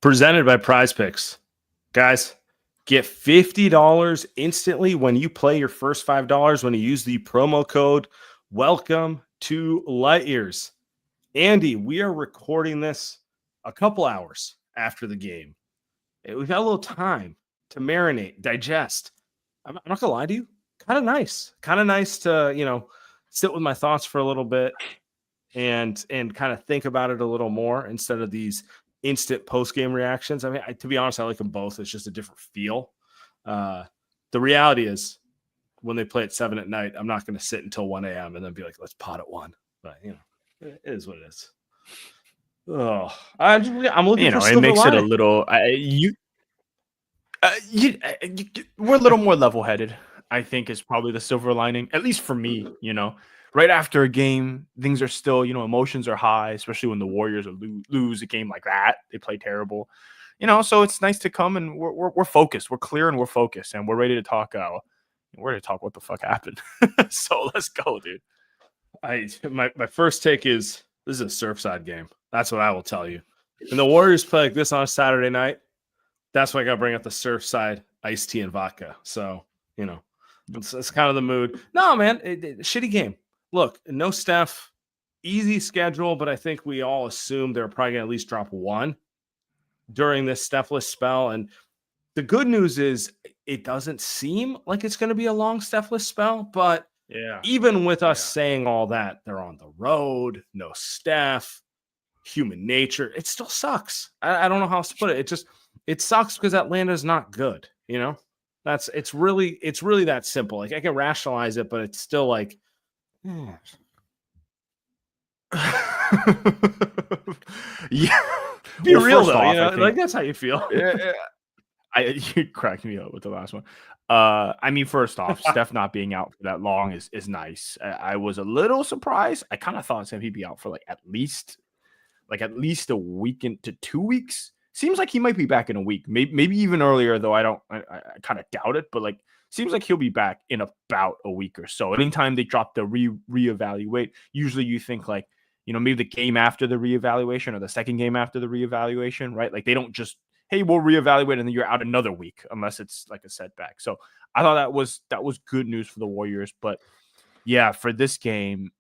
Presented by Prize Picks. Guys, get $50 instantly when you play your first $5 when you use the promo code Welcome to Light Years. Andy, we are recording this a couple hours after the game. We've got a little time to marinate, digest. I'm not gonna lie to you. Kind of nice to sit with my thoughts for a little bit and kind of think about it a little more instead of these instant post-game reactions. I mean, to be honest, I like them both. It's just a different feel. The reality is when they play at 7 at night, I'm not going to sit until 1 a.m. and then be like, let's pot at 1. But, it is what it is. Oh, I'm looking for silver it makes lining. it a little we're a little more level-headed, I think, is probably the silver lining, at least for me. Right after a game, things are still, emotions are high, especially when the Warriors lose a game like that. They play terrible, so it's nice to come and we're focused. We're clear and we're focused and we're ready to talk. We're ready to talk what the fuck happened. So let's go, dude. My first take is this is a Surfside game. That's what I will tell you. And the Warriors play like this on a Saturday night. That's why I got to bring up the Surfside iced tea and vodka. So, it's kind of the mood. No, man, shitty game. Look, no Steph, easy schedule, but I think we all assume they're probably going to at least drop one during this Steph-less spell. And the good news is it doesn't seem like it's going to be a long Steph-less spell, but even with us saying all that, they're on the road, no Steph, human nature. It still sucks. I don't know how else to put it. It sucks because Atlanta's not good, It's really that simple. Like I can rationalize it, but it's still like yeah. Be real though, like that's how you feel. You cracked me up with the last one. I mean, first off, Steph not being out for that long is nice. I was a little surprised. I kind of thought he'd be out for at least a week to 2 weeks. Seems like he might be back in a week, maybe even earlier, though. I kind of doubt it, but seems like he'll be back in about a week or so. Anytime they drop the reevaluate, usually you think maybe the game after the reevaluation or the second game after the reevaluation, right? Like they don't just, hey, we'll reevaluate and then you're out another week unless it's like a setback. So I thought that was good news for the Warriors. But yeah, for this game,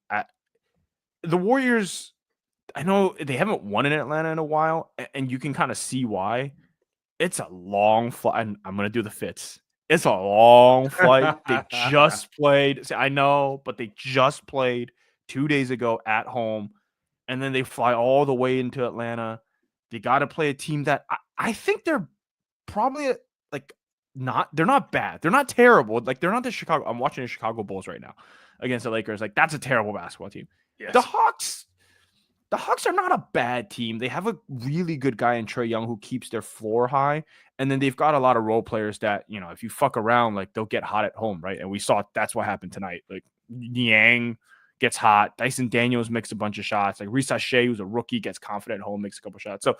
the Warriors, I know they haven't won in Atlanta in a while, and you can kind of see why. It's a long flight. I'm going to do the Fitz. It's a long flight. They just played. See, I know, but they just played 2 days ago at home, and then they fly all the way into Atlanta. They got to play a team that I think they're probably they're not bad. They're not terrible. They're not the Chicago. I'm watching the Chicago Bulls right now against the Lakers. That's a terrible basketball team. Yes. The Hawks are not a bad team. They have a really good guy in Trae Young who keeps their floor high. And then they've got a lot of role players that, if you fuck around, they'll get hot at home, right? And we saw that's what happened tonight. Niang gets hot. Dyson Daniels makes a bunch of shots. Risa Shea, who's a rookie, gets confident at home, makes a couple shots. So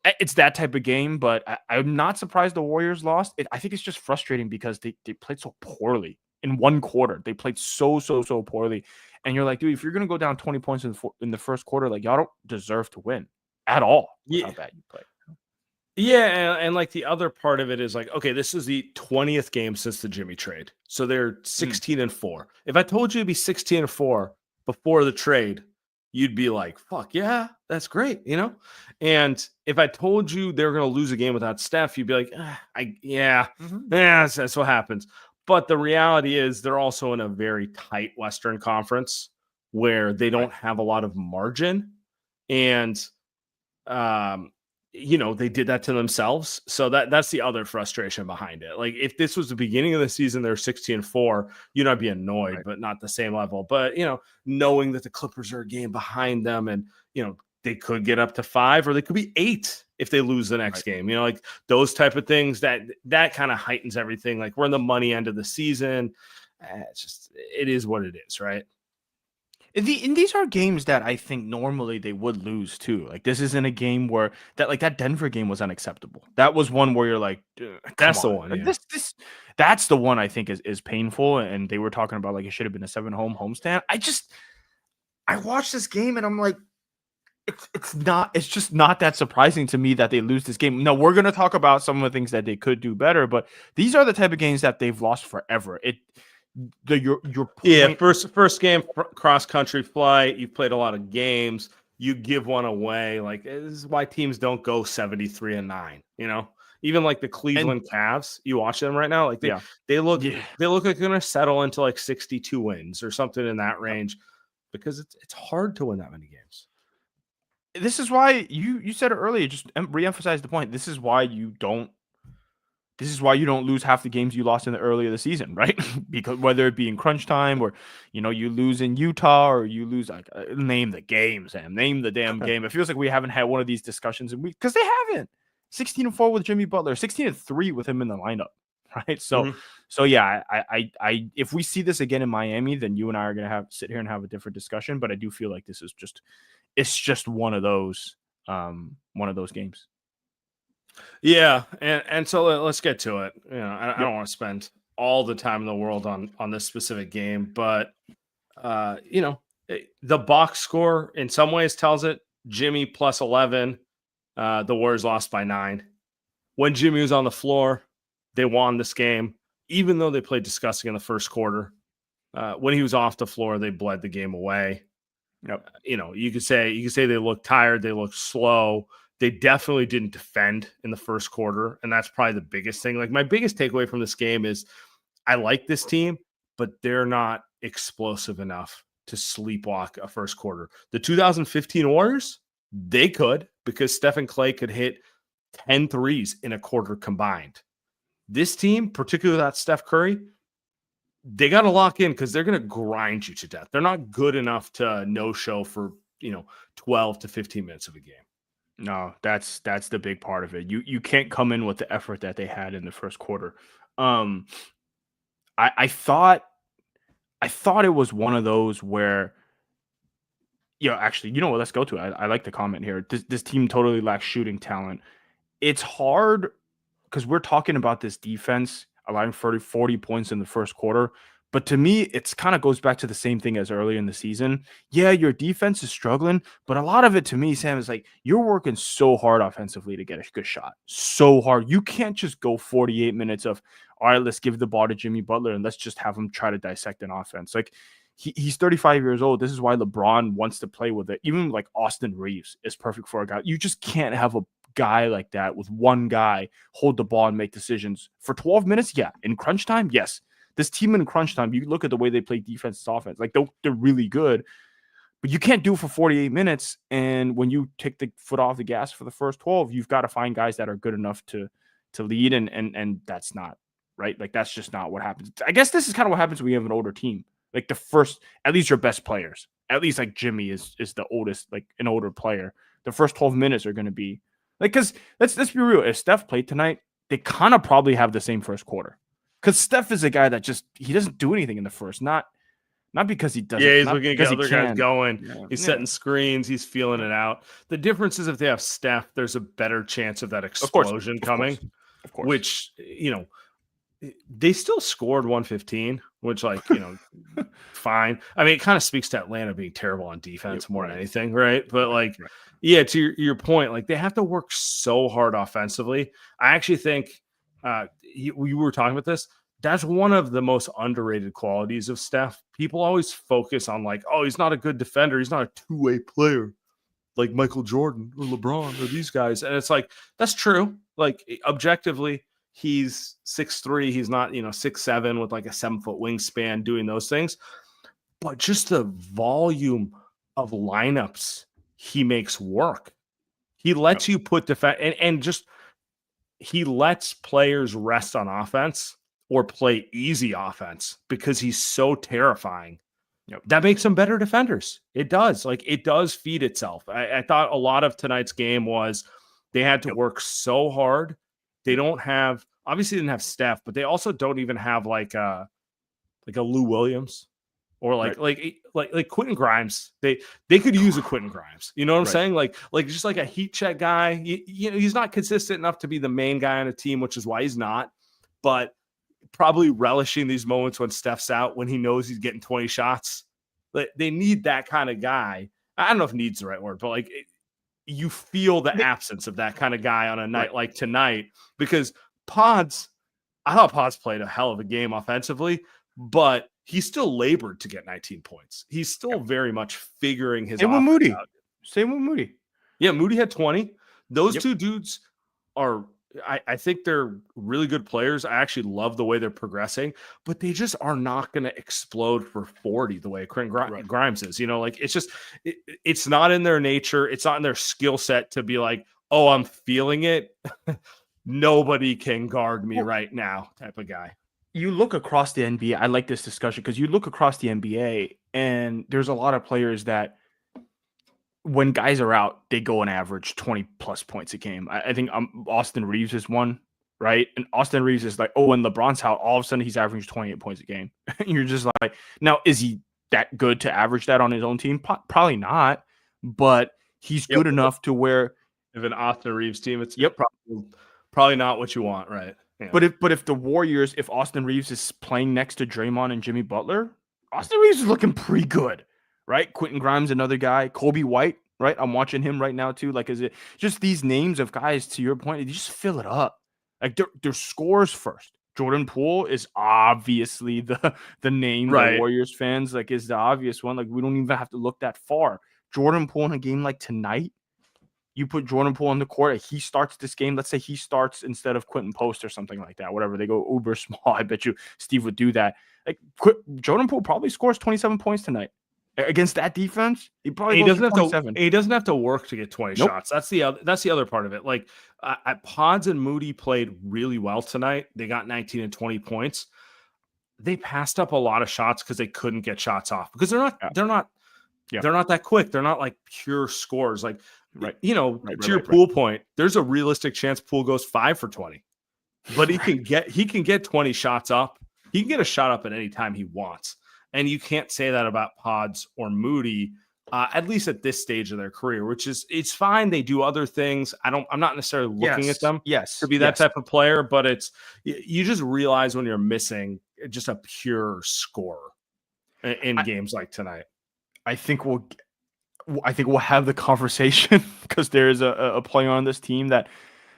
it's that type of game, but I'm not surprised the Warriors lost. I think it's just frustrating because they played so poorly. In one quarter, they played so poorly. And you're like, dude, if you're going to go down 20 points in the first quarter, y'all don't deserve to win at all. Yeah. How bad you play. Yeah, and the other part of it is okay, this is the 20th game since the Jimmy trade. So they're 16-4. If I told you to be 16-4 before the trade, you'd be like, fuck yeah, that's great, And if I told you they were going to lose a game without Steph, you'd be like, that's what happens. But the reality is they're also in a very tight Western Conference where they don't have a lot of margin. And, they did that to themselves. So that's the other frustration behind it. If this was the beginning of the season, they're 16-4, I'd be annoyed, right, but not the same level. But, knowing that the Clippers are a game behind them and, they could get up to 5 or they could be 8 if they lose the next game, those type of things that kind of heightens everything. We're in the money end of the season. It is what it is. Right. And these are games that I think normally they would lose too. This isn't a game where that Denver game was unacceptable. That was one where you're like, that's the one. Yeah. That's the one I think is painful. And they were talking about it should have been a 7-home homestand. I watched this game and I'm like, It's just not that surprising to me that they lose this game. No, we're gonna talk about some of the things that they could do better, but these are the type of games that they've lost forever. Your Yeah, point. first game cross country flight. You've played a lot of games. You give one away. Like, this is why teams don't go 73-9. You know, even like the Cleveland Cavs. You watch them right now. Like they look like they're gonna settle into like 62 wins or something in that range, because it's hard to win that many games. This is why you said it earlier. Just reemphasize the point. This is why you don't lose half the games you lost in the early of the season, right? Because whether it be in crunch time, or you lose in Utah, or you lose, like, name the game, Sam. Name the damn game. It feels like we haven't had one of these discussions in weeks, because they haven't. 16-4 with Jimmy Butler, 16-3 with him in the lineup, right? So, so yeah, I if we see this again in Miami, then you and I are gonna sit here and have a different discussion. But I do feel like this is just one of those games. Yeah, and so let's get to it. I don't want to spend all the time in the world on this specific game, but the box score in some ways tells it. Jimmy plus 11. The Warriors lost by 9. When Jimmy was on the floor, they won this game, even though they played disgusting in the first quarter. When he was off the floor, they bled the game away. Yep. You could say they looked tired, they looked slow. They definitely didn't defend in the first quarter, and that's probably the biggest thing. Like, my biggest takeaway from this game is I like this team, but they're not explosive enough to sleepwalk a first quarter. The 2015 Warriors, they could, because Steph and Clay could hit 10 threes in a quarter combined. This team, particularly that Steph Curry, they got to lock in, because they're going to grind you to death. They're not good enough to no-show for 12 to 15 minutes of a game. No, that's the big part of it. You can't come in with the effort that they had in the first quarter. I thought it was one of those where, actually, you know what? Let's go to it. I like the comment here. This team totally lacks shooting talent. It's hard, because we're talking about this defense allowing 40 points in the first quarter. But to me, it's kind of goes back to the same thing as earlier in the season. Yeah, your defense is struggling, but a lot of it to me, Sam, is like you're working so hard offensively to get a good shot. So hard. You can't just go 48 minutes of, all right, let's give the ball to Jimmy Butler and let's just have him try to dissect an offense. Like, he's 35 years old. This is why LeBron wants to play with it. Even like Austin Reeves is perfect for a guy. You just can't have a guy like that with one guy hold the ball and make decisions for 12 minutes. Yeah. In crunch time, yes. This team in crunch time, you look at the way they play defense and offense, like they're really good, but you can't do it for 48 minutes. And when you take the foot off the gas for the first 12, you've got to find guys that are good enough to lead. And that's not right. Like, that's just not what happens. I guess this is kind of what happens when you have an older team. Like, the first, at least your best players, at least like Jimmy is the oldest, like an older player. The first 12 minutes are going to be like, because let's be real. If Steph played tonight, they kind of probably have the same first quarter. Because Steph is a guy that he doesn't do anything in the first, not because he doesn't. Yeah, he's not looking to get other guys going. Yeah. He's setting screens. He's feeling it out. The difference is if they have Steph, there's a better chance of that explosion coming. Of course. Which, they still scored 115, which, like, fine. I mean, it kind of speaks to Atlanta being terrible on defense more than anything, right? But, like, yeah, to your point, like, they have to work so hard offensively. I actually think we were talking about this. That's one of the most underrated qualities of Steph. People always focus on, like, oh, he's not a good defender. He's not a two-way player like Michael Jordan or LeBron or these guys. And it's like, that's true. Like, objectively, he's 6'3". He's not, 6'7" with like a 7-foot wingspan doing those things. But just the volume of lineups he makes work. He lets you put defense and just he lets players rest on offense or play easy offense because he's so terrifying. That makes them better defenders. It does. Like, it does feed itself. I thought a lot of tonight's game was they had to work so hard. They obviously didn't have Steph, but they also don't even have like a Lou Williams or like Quentin Grimes. They could use a Quentin Grimes. You know what I'm saying? Like just like a heat check guy. He's not consistent enough to be the main guy on a team, which is why he's not. But probably relishing these moments when Steph's out, when he knows he's getting 20 shots. But they need that kind of guy. I don't know if needs the right word, but like you feel the absence of that kind of guy on a night like tonight, because I thought Pods played a hell of a game offensively, but he still labored to get 19 points. He's still very much figuring his offense out. Same with Moody. Yeah, Moody had 20. Those two dudes are, I think they're really good players. I actually love the way they're progressing, but they just are not going to explode for 40 the way Grimes is. You know, like it's just, it's not in their nature. It's not in their skill set to be like, oh, I'm feeling it. Nobody can guard me right now type of guy. You look across the NBA. I like this discussion because you look across the NBA and there's a lot of players that when guys are out, they go and average 20 plus points a game. I think Austin Reeves is one, right? And Austin Reeves is like, oh, when LeBron's out, all of a sudden he's averaging 28 points a game. You're just like, now, is he that good to average that on his own team? Probably not, but he's good enough to where if an Austin Reeves team, it's probably not what you want, right? Yeah. But if the Warriors, if Austin Reeves is playing next to Draymond and Jimmy Butler, Austin Reeves is looking pretty good. Right? Quentin Grimes, another guy. Kobe White, right? I'm watching him right now too. Like, is it just these names of guys, to your point, you just fill it up. Like, they're scores first. Jordan Poole is obviously the name that Warriors fans, like, is the obvious one. Like, we don't even have to look that far. Jordan Poole in a game like tonight, you put Jordan Poole on the court, he starts this game. Let's say he starts instead of Quentin Post or something like that. Whatever, they go uber small. I bet you Steve would do that. Like, Jordan Poole probably scores 27 points tonight. Against that defense, he doesn't have to work to get 20 shots. That's the other part of it. Like, Pods and Moody played really well tonight. They got 19 and 20 points. They passed up a lot of shots because they couldn't get shots off because they're not that quick. They're not like pure scores. Like, to your Poole point, there's a realistic chance Poole goes 5 for 20, but he can get 20 shots up. He can get a shot up at any time he wants. And you can't say that about Pods or Moody, at least at this stage of their career, which is, it's fine. They do other things. I'm not necessarily looking at them to be that type of player, but you just realize when you're missing just a pure scorer in games like tonight. I think we'll have the conversation because there is a player on this team that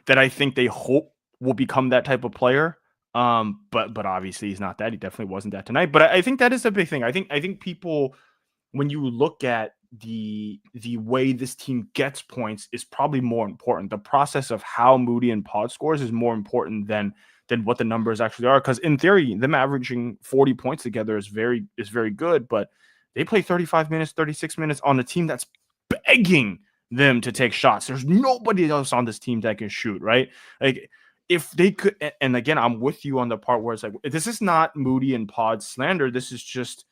I think they hope will become that type of player. But obviously he's not that. He definitely wasn't that tonight. But I think that is a big thing. I think people, when you look at the way this team gets points, is probably more important. The process of how Moody and Pod scores is more important than what the numbers actually are. Because in theory, them averaging 40 points together is very good. But they play 35 minutes, 36 minutes on a team that's begging them to take shots. There's nobody else on this team that can shoot, right? Like, if they could, and again, I'm with you on the part where it's like, this is not Moody and Pod slander. This is just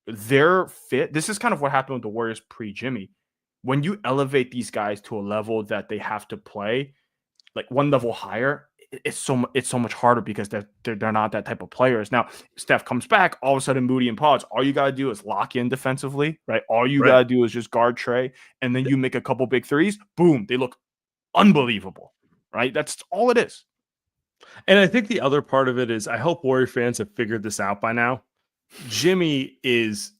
their fit. This is kind of what happened with the Warriors pre-Jimmy. When you elevate these guys to a level that they have to play, like one level higher, it's so much harder because they're not that type of players. Now, Steph comes back, all of a sudden Moody and Pods, all you got to do is lock in defensively, right? All you got to do is just guard Trey, and then you make a couple big threes, boom, they look unbelievable. Right? That's all it is. And I think the other part of it is, I hope Warrior fans have figured this out by now. Jimmy is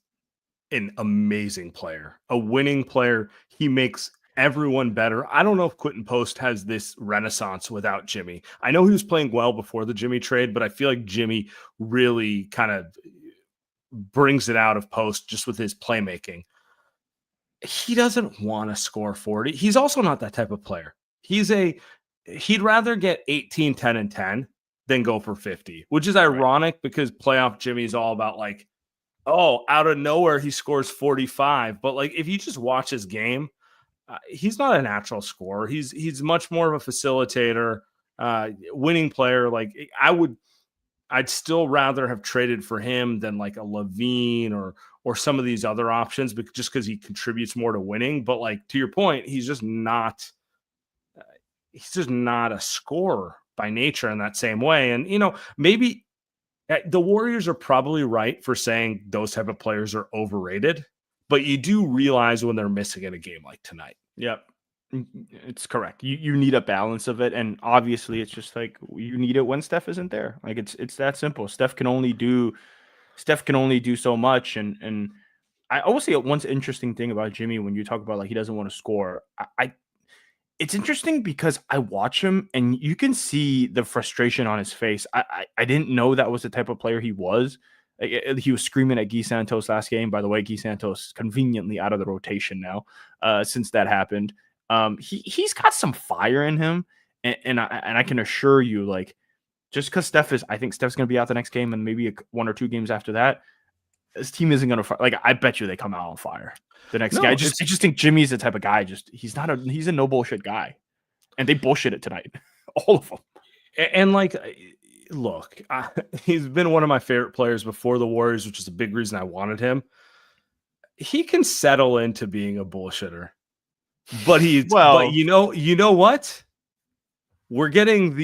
an amazing player, a winning player. He makes everyone better. I don't know if Quentin Post has this renaissance without Jimmy. I know he was playing well before the Jimmy trade, but I feel like Jimmy really kind of brings it out of Post just with his playmaking. He doesn't want to score 40. He's also not that type of player. He'd rather get 18, 10, and 10 than go for 50, which is ironic because playoff Jimmy's all about like, oh, out of nowhere, he scores 45. But like, if you just watch his game, he's not a natural scorer. He's much more of a facilitator, winning player. Like, I'd still rather have traded for him than like a Levine or some of these other options, but just because he contributes more to winning. But like, to your point, he's just not a scorer by nature in that same way. And, maybe the Warriors are probably right for saying those type of players are overrated, but you do realize when they're missing in a game like tonight. Yep. It's correct. You need a balance of it. And obviously it's just like, you need it when Steph isn't there. Like, it's that simple. Steph can only do so much. And I will say one interesting thing about Jimmy when you talk about like he doesn't want to score. It's interesting because I watch him and you can see the frustration on his face. I didn't know that was the type of player he was. He was screaming at Guy Santos last game. By the way, Guy Santos conveniently out of the rotation now since that happened. He's got some fire in him, and I can assure you, like, just because I think Steph's going to be out the next game and maybe one or two games after that. This team isn't going to like. I bet you they come out on fire the next guy. I just think Jimmy's the type of guy. He's a no bullshit guy, and they bullshit it tonight, all of them. And like, look, he's been one of my favorite players before the Warriors, which is a big reason I wanted him. He can settle into being a bullshitter, but but you know what? We're getting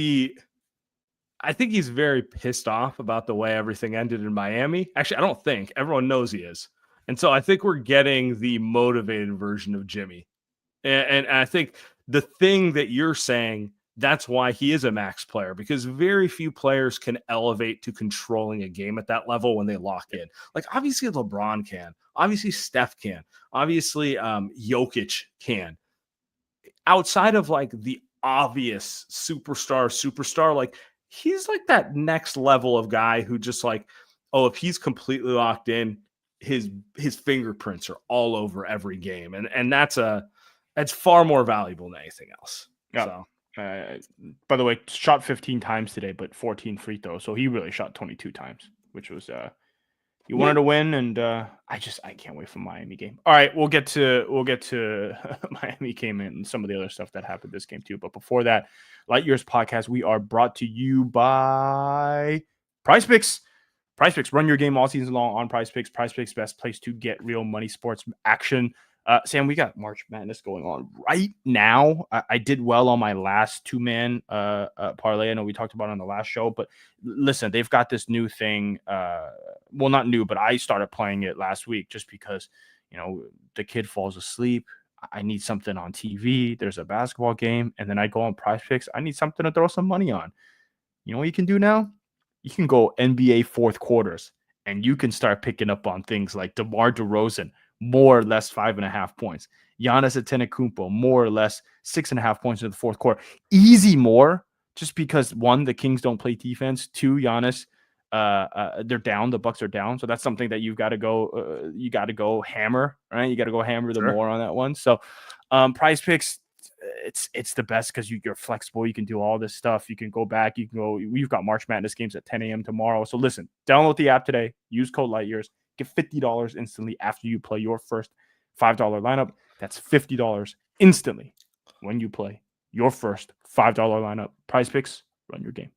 I think he's very pissed off about the way everything ended in Miami. Actually, I don't think. Everyone knows he is. And so I think we're getting the motivated version of Jimmy. And I think the thing that you're saying, that's why he is a max player, because very few players can elevate to controlling a game at that level when they lock in. Like, obviously LeBron can. Obviously Steph can. Obviously Jokic can. Outside of like the obvious superstar, like, he's like that next level of guy who just like, oh, if he's completely locked in, his fingerprints are all over every game. And that's far more valuable than anything else. Yeah. So by the way, shot 15 times today, but 14 free throws. So he really shot 22 times, which was he wanted to win, and I can't wait for Miami game. All right, we'll get to Miami game and some of the other stuff that happened this game too. But before that, Light Years Podcast, we are brought to you by PrizePicks. PrizePicks, run your game all season long on PrizePicks. PrizePicks, best place to get real money sports action. Sam, we got March Madness going on right now. I did well on my last two-man parlay. I know we talked about it on the last show, but listen, they've got this new thing. Well, not new, but I started playing it last week just because, the kid falls asleep. I need something on TV. There's a basketball game, and then I go on PrizePicks. I need something to throw some money on. You know what you can do now? You can go NBA fourth quarters, and you can start picking up on things like DeMar DeRozan, more or less 5.5 points. Giannis Antetokounmpo, more or less 6.5 points in the fourth quarter. Easy more, just because one, the Kings don't play defense. Two, Giannis, they're down. The Bucks are down, so that's something that you've got to go. You got to go hammer, right? You got to go hammer the more on that one. So, PrizePicks, it's the best because you're flexible. You can do all this stuff. You can go back. You can go. We've got March Madness games at 10 a.m. tomorrow. So listen, download the app today. Use code LightYears. Get $50 instantly after you play your first $5 lineup. That's $50 instantly when you play your first $5 lineup. PrizePicks, run your game.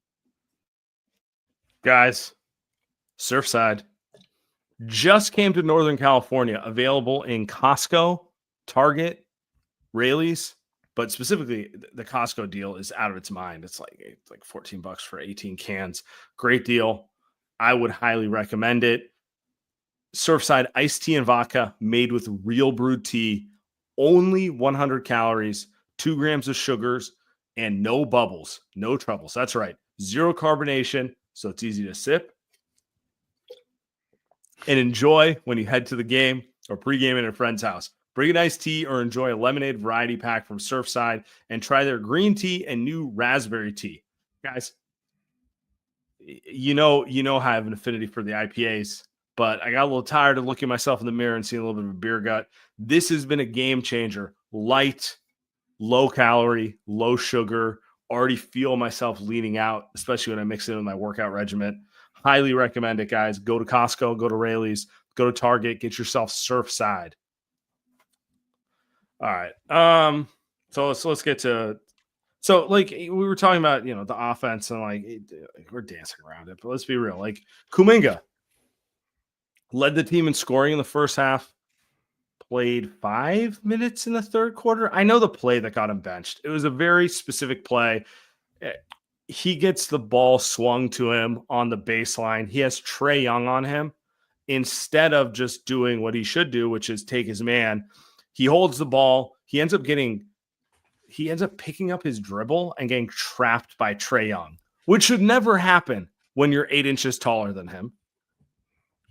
Guys, Surfside just came to Northern California, available in Costco, Target, Raley's, but specifically the Costco deal is out of its mind. It's like $14 for 18 cans. Great deal. I would highly recommend it. Surfside iced tea and vodka made with real brewed tea, only 100 calories, 2 grams of sugars, and no bubbles, no troubles. That's right. Zero carbonation, so it's easy to sip and enjoy when you head to the game or pregame at a friend's house. Bring an iced tea or enjoy a lemonade variety pack from Surfside and try their green tea and new raspberry tea. Guys, you know how I have an affinity for the IPAs, but I got a little tired of looking myself in the mirror and seeing a little bit of a beer gut. This has been a game changer. Light, low calorie, low sugar. Already feel myself leaning out, especially when I mix it in with my workout regimen. Highly recommend it, guys. Go to Costco, go to Raley's, go to Target, get yourself Surfside. All right. So let's get to. So, like, we were talking about, the offense, and we're dancing around it, but let's be real. Like, Kuminga led the team in scoring in the first half, played 5 minutes in the third quarter. I know the play that got him benched. It was a very specific play. He gets the ball swung to him on the baseline. He has Trae Young on him. Instead of just doing what he should do, which is take his man, he holds the ball. He ends up picking up his dribble and getting trapped by Trae Young, which should never happen when you're 8 inches taller than him.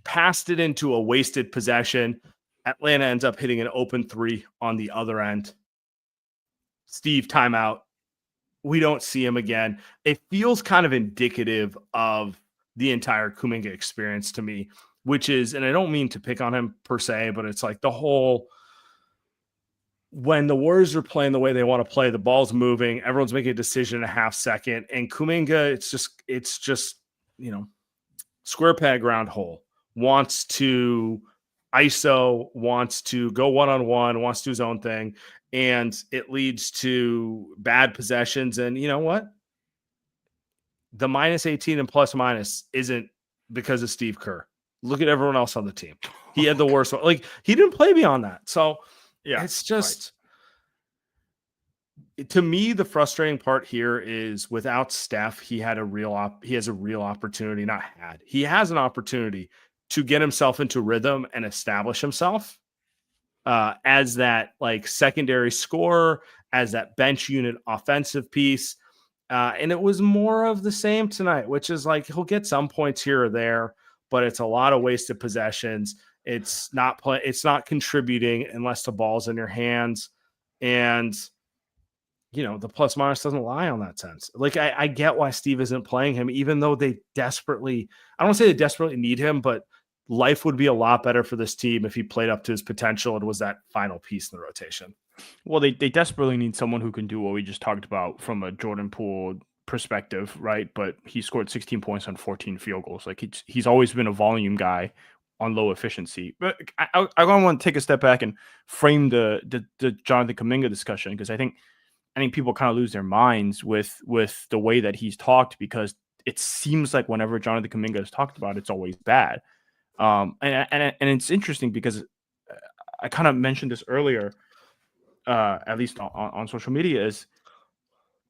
Passed it into a wasted possession. Atlanta ends up hitting an open 3 on the other end. Steve, timeout. We don't see him again. It feels kind of indicative of the entire Kuminga experience to me, which is, and I don't mean to pick on him per se, but it's like the whole, when the Warriors are playing the way they want to play, the ball's moving, everyone's making a decision in a half second, and Kuminga, it's just, square peg round hole, wants to ISO, wants to go one-on-one, wants to do his own thing, and it leads to bad possessions. And you know what? The minus 18 and plus minus isn't because of Steve Kerr. Look at everyone else on the team. He had the worst one. Like, he didn't play beyond that. So yeah, it's just, to me, the frustrating part here is without Steph, he has a real opportunity, he has an opportunity to get himself into rhythm and establish himself as that like secondary scorer, as that bench unit offensive piece. And it was more of the same tonight, which is like, he'll get some points here or there, but it's a lot of wasted possessions. It's not contributing unless the ball's in your hands. And, the plus minus doesn't lie on that sense. Like, I get why Steve isn't playing him, even though I don't want to say they desperately need him, but life would be a lot better for this team if he played up to his potential and was that final piece in the rotation. Well, they desperately need someone who can do what we just talked about from a Jordan Poole perspective, right? But he scored 16 points on 14 field goals. Like, he's always been a volume guy on low efficiency. But I want to take a step back and frame the Jonathan Kuminga discussion, because I think people kind of lose their minds with the way that he's talked, because it seems like whenever Jonathan Kuminga is talked about, it's always bad. And it's interesting because I kind of mentioned this earlier, at least on social media, is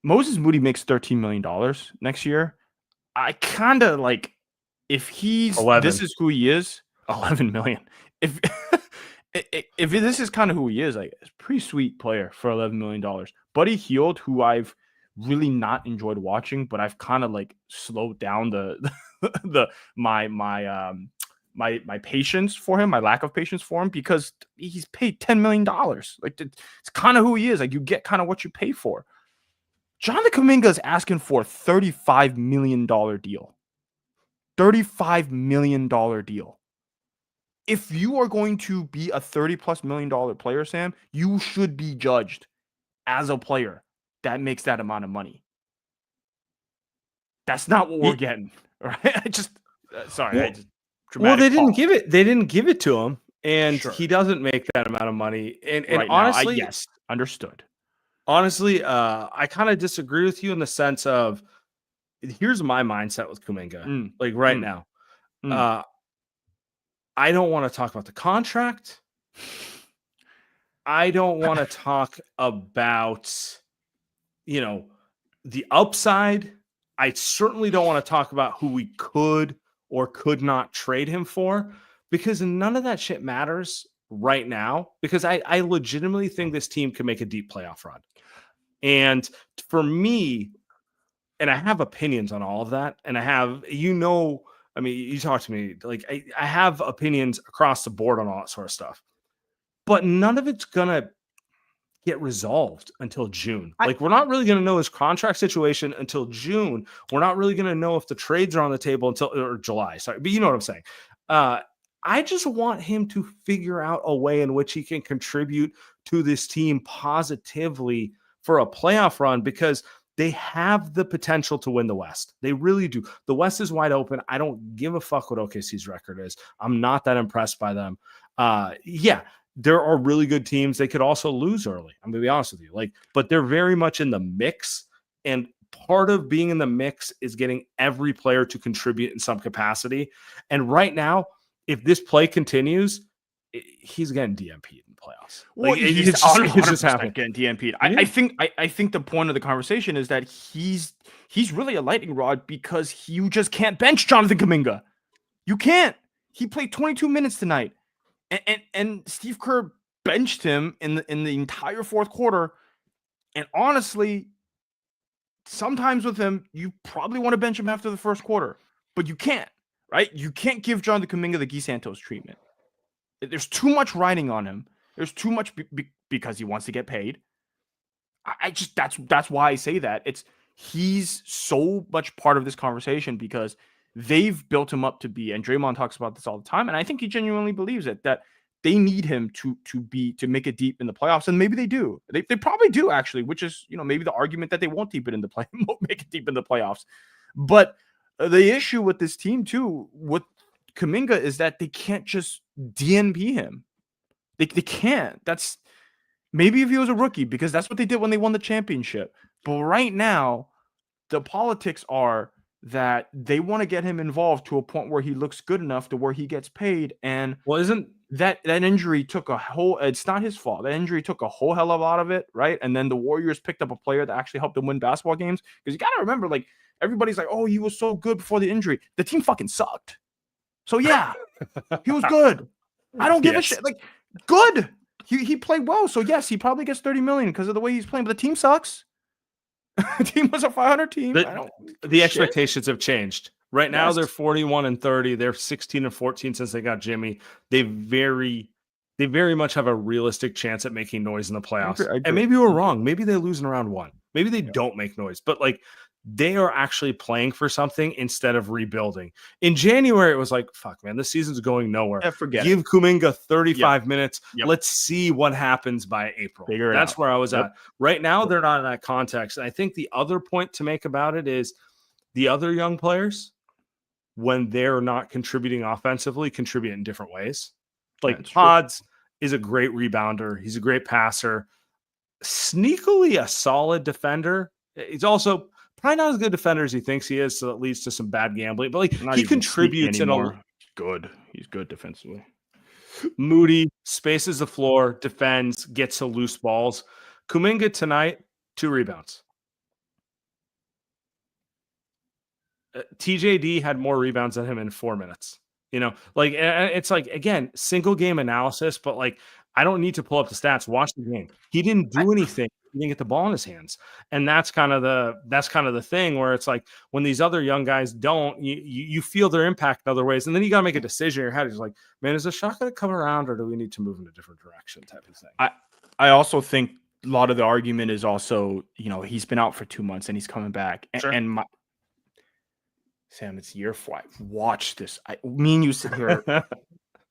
Moses Moody makes $13 million next year. I kind of like, if he's 11. This is who he is, 11 million. If if this is kind of who he is, like, it's a pretty sweet player for $11 million. Buddy Hield, who I've really not enjoyed watching, but I've kind of like slowed down my patience for him, my lack of patience for him, because he's paid $10 million. Like, it's kind of who he is. Like, you get kind of what you pay for. Jonathan Kuminga is asking for a $35 million deal. $35 million deal. If you are going to be a $30+ million player, Sam, you should be judged as a player that makes that amount of money. That's not what we're getting, right? They didn't give it. They didn't give it to him, and he doesn't make that amount of money. And right honestly, yes, understood. Honestly, I kind of disagree with you in the sense of, here's my mindset with Kuminga. Like right now, I don't want to talk about the contract. I don't want to talk about, the upside. I certainly don't want to talk about who we could or could not trade him for, because none of that shit matters right now, because I legitimately think this team can make a deep playoff run. And for me, and I have opinions on all of that, and I have, I mean, you talk to me, like, I have opinions across the board on all that sort of stuff, but none of it's going to get resolved until June. Like, we're not really going to know his contract situation until June. We're not really going to know if the trades are on the table or July. Sorry, but you know what I'm saying. I just want him to figure out a way in which he can contribute to this team positively for a playoff run, because they have the potential to win the West. They really do. The West is wide open. I don't give a fuck what OKC's record is. I'm not that impressed by them. Yeah, there are really good teams. They could also lose early. I'm going to be honest with you. But they're very much in the mix. And part of being in the mix is getting every player to contribute in some capacity. And right now, if this play continues, he's getting DMP'd in playoffs. Well, he's just getting DMP'd. I think the point of the conversation is that he's really a lightning rod, because you just can't bench Jonathan Kuminga. You can't. He played 22 minutes tonight, and Steve Kerr benched him in the entire fourth quarter. And honestly, sometimes with him, you probably want to bench him after the first quarter, but you can't. Right? You can't give Jonathan Kuminga the Guy Santos treatment. There's too much riding on him. There's too much because he wants to get paid. I just that's why I say that. He's so much part of this conversation because they've built him up to be, and Draymond talks about this all the time, and I think he genuinely believes it, that they need him to make it deep in the playoffs, and maybe they do. They probably do actually, which is maybe the argument that they won't make it deep in the playoffs. But the issue with this team too, with Kuminga, is that they can't just DNP him. They can't. That's maybe if he was a rookie, because that's what they did when they won the championship. But right now, the politics are that they want to get him involved to a point where he looks good enough to where he gets paid. And isn't that injury took it's not his fault. That injury took a whole hell of a lot of it, right? And then the Warriors picked up a player that actually helped them win basketball games. Because you got to remember, like, everybody's like, oh, he was so good before the injury. The team fucking sucked. So yeah, he was good. I don't give a shit. Like, good. He played well. So yes, he probably gets $30 million because of the way he's playing, but the team sucks. The team was a 500 team. The expectations have changed. Right now, they're 41-30. They're 16-14 since they got Jimmy. They very much have a realistic chance at making noise in the playoffs. And maybe we're wrong. Maybe they lose in round one. Maybe they don't make noise. But like, they are actually playing for something instead of rebuilding. In January, it was like, fuck, man, this season's going nowhere. Give Kuminga 35 minutes. Let's see what happens by April. That's where I was at. Right now, they're not in that context. And I think the other point to make about it is the other young players, when they're not contributing offensively, contribute in different ways. Like Pods is a great rebounder. He's a great passer. Sneakily a solid defender. He's also probably not as good defender as he thinks he is, so that leads to some bad gambling. But like, he contributes in a good. He's good defensively. Moody spaces the floor, defends, gets to loose balls. Kuminga tonight, 2 rebounds. TJD had more rebounds than him in 4 minutes. Like, it's like, again, single game analysis, but like, I don't need to pull up the stats. Watch the game. He didn't do anything. He didn't get the ball in his hands. And that's kind of the thing where it's like, when these other young guys don't, you feel their impact in other ways. And then you got to make a decision in your head. It's like, man, is the shot going to come around, or do we need to move in a different direction type of thing? I also think a lot of the argument is also, he's been out for 2 months and he's coming back. And Sam, it's year 5. Watch this. Me and you sit here.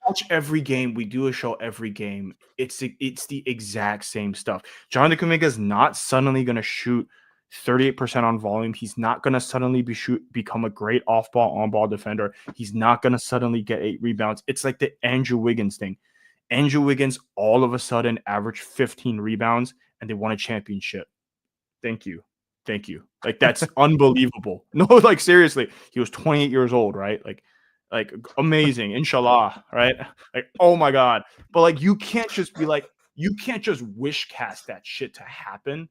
Watch every game. We do a show every game. It's the exact same stuff. Jonathan Kuminga is not suddenly going to shoot 38% on volume. He's not going to suddenly become a great off-ball, on-ball defender. He's not going to suddenly get 8 rebounds. It's like the Andrew Wiggins thing. Andrew Wiggins all of a sudden averaged 15 rebounds, and they won a championship. Thank you. Like, that's unbelievable. No, like, seriously. He was 28 years old, right? Like amazing, inshallah, right? Like, oh my God. But like, you can't just wish cast that shit to happen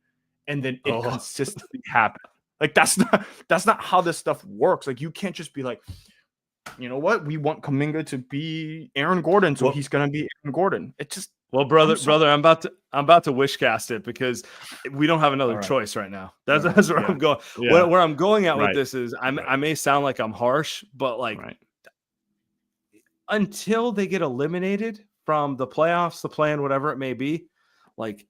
and then it consistently happen. Like, that's not how this stuff works. Like, you can't just be like, you know what? We want Kuminga to be Aaron Gordon, so he's gonna be Aaron Gordon. It just brother, I'm about to wish cast it because we don't have another choice right now. That's where I'm going. Yeah. Where I'm going at with this is I may sound like I'm harsh, but like, until they get eliminated from the playoffs, the play-in, whatever it may be, like,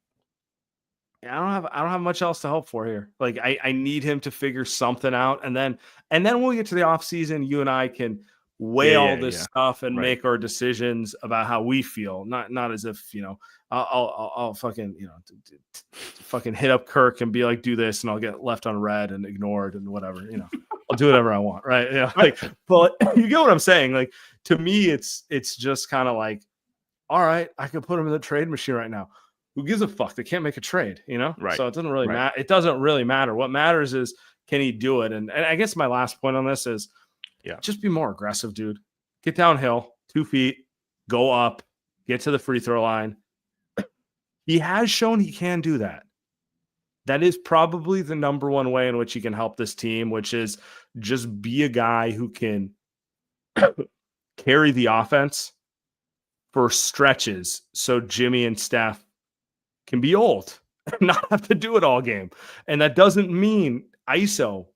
I don't have much else to hope for here. Like, I need him to figure something out, and then when we get to the offseason, you and I can weigh all this stuff and make our decisions about how we feel. Not as if I'll fucking fucking hit up Kirk and be like, do this, and I'll get left on red and ignored and whatever. I'll do whatever I want, right? Like, but you get what I'm saying. Like, to me, it's just kind of like, all right, I could put him in the trade machine right now. Who gives a fuck? They can't make a trade, Right. So it doesn't really matter. It doesn't really matter. What matters is, can he do it? And I guess my last point on this is, just be more aggressive, dude. Get downhill, 2 feet, go up, get to the free throw line. He has shown he can do that. That is probably the number one way in which he can help this team, which is just be a guy who can carry the offense for stretches so Jimmy and Steph can be old and not have to do it all game. And that doesn't mean ISO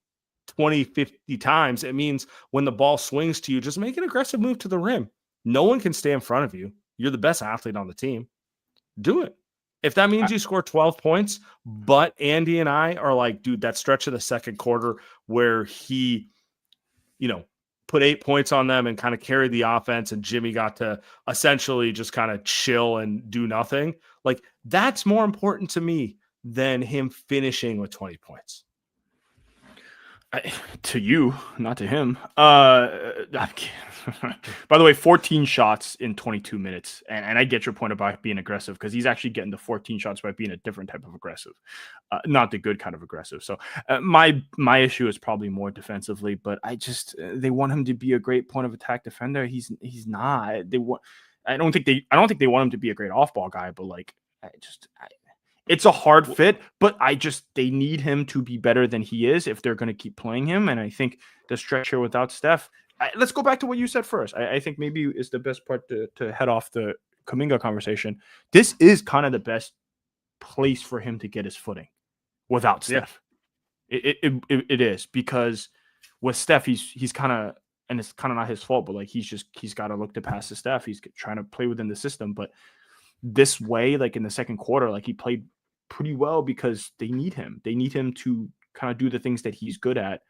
20, 50 times. It means when the ball swings to you, just make an aggressive move to the rim. No one can stay in front of you. You're the best athlete on the team. Do it. If that means you score 12 points, but Andy and I are like, dude, that stretch of the second quarter where he, put 8 points on them and kind of carried the offense, and Jimmy got to essentially just kind of chill and do nothing. Like, that's more important to me than him finishing with 20 points. To you, not to him. By the way, 14 shots in 22 minutes. And I get your point about being aggressive, because he's actually getting the 14 shots by being a different type of aggressive, not the good kind of aggressive. So my issue is probably more defensively, but they want him to be a great point of attack defender. He's not. I don't think they want him to be a great off ball guy, but like it's a hard fit, but they need him to be better than he is if they're going to keep playing him. And I think the stretch here without Steph, let's go back to what you said first. I think maybe is the best part to head off the Kuminga conversation. This is kind of the best place for him to get his footing without Steph. It is, because with Steph, he's kind of, and it's kind of not his fault, but like he's got to look to pass to Steph. He's trying to play within the system, but this way, like in the second quarter, like he played pretty well because they need him. They need him to kind of do the things that he's good at.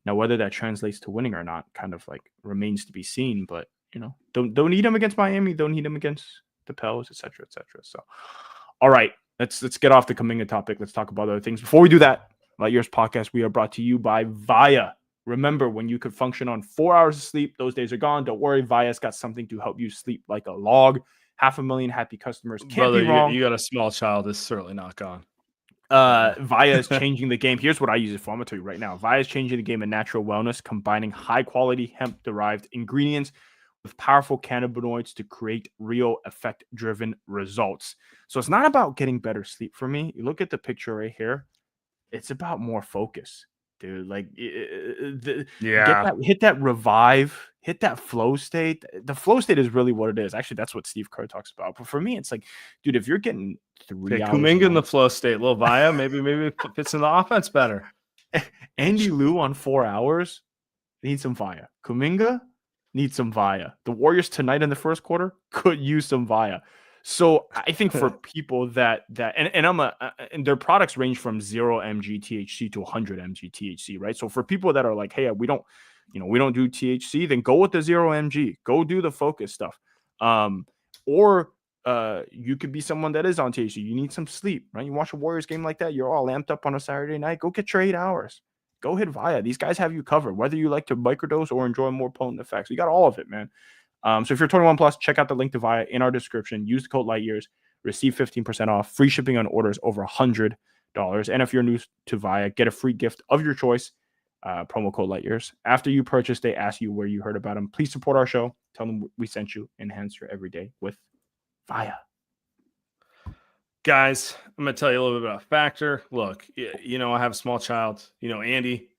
Now, whether that translates to winning or not kind of like remains to be seen, but don't need him against Miami. Don't need him against the Pels, et cetera, et cetera. So, all right, let's get off the Kuminga topic. Let's talk about other things. Before we do that, Light Years Podcast, we are brought to you by Via. Remember, when you could function on 4 hours of sleep, those days are gone. Don't worry, Via's got something to help you sleep like a log. 500,000 happy customers. Can't be wrong. You got a small child. It's certainly not gone. Via is changing the game. Here's what I use it for. I'm going to tell you right now. Via is changing the game in natural wellness, combining high-quality hemp-derived ingredients with powerful cannabinoids to create real effect-driven results. So it's not about getting better sleep for me. You look at the picture right here. It's about more focus, dude. Like, hit that revive, hit that flow state. The flow state is really what it is. Actually, that's what Steve Kerr talks about. But for me, it's like, dude, if you're getting 3 hours, Kuminga in the flow state, little Via, maybe it fits in the offense better. Andy Liu on 4 hours needs some Via. Kuminga needs some Via. The Warriors tonight in the first quarter could use some Via. So I think for people that and their products range from 0 mg THC to 100 mg THC, right? So for people that are like, hey, we don't do THC, then go with the 0 mg. Go do the focus stuff. Or you could be someone that is on THC. You need some sleep, right? You watch a Warriors game like that, you're all amped up on a Saturday night. Go get your 8 hours. Go hit Via. These guys have you covered, whether you like to microdose or enjoy more potent effects. You got all of it, man. So if you're 21 plus, check out the link to Via in our description. Use the code LIGHTYEARS. Receive 15% off. Free shipping on orders over $100. And if you're new to Via, get a free gift of your choice. Promo code LIGHTYEARS. After you purchase, they ask you where you heard about them. Please support our show. Tell them we sent you. Enhance your everyday with Via. Guys, I'm going to tell you a little bit about Factor. Look, I have a small child. Andy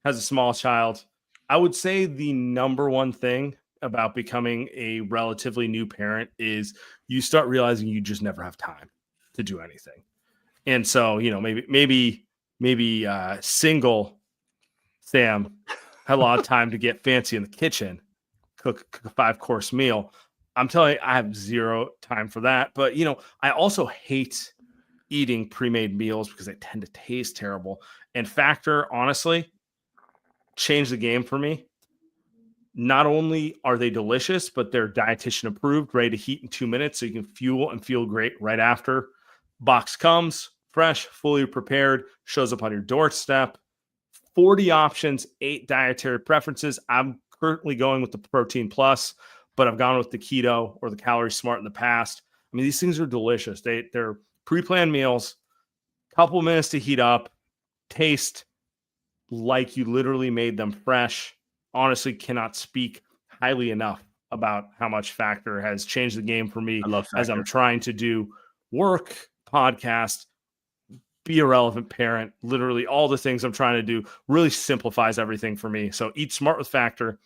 has a small child. I would say the number one thing about becoming a relatively new parent is you start realizing you just never have time to do anything. And so, maybe single Sam had a lot of time to get fancy in the kitchen, cook a 5-course meal. I'm telling you, I have zero time for that. But, I also hate eating pre-made meals because they tend to taste terrible. And Factor, honestly, changed the game for me. Not only are they delicious, but they're dietitian approved, ready to heat in 2 minutes so you can fuel and feel great right after. Box comes fresh, fully prepared, shows up on your doorstep. 40 options, 8 dietary preferences. I'm currently going with the Protein Plus, but I've gone with the Keto or the Calorie Smart in the past. I mean, these things are delicious. They're pre-planned meals, couple minutes to heat up, taste like you literally made them fresh. Honestly, cannot speak highly enough about how much Factor has changed the game for me as I'm trying to do work, podcast, be a relevant parent. Literally all the things I'm trying to do really simplifies everything for me. So eat smart with Factor.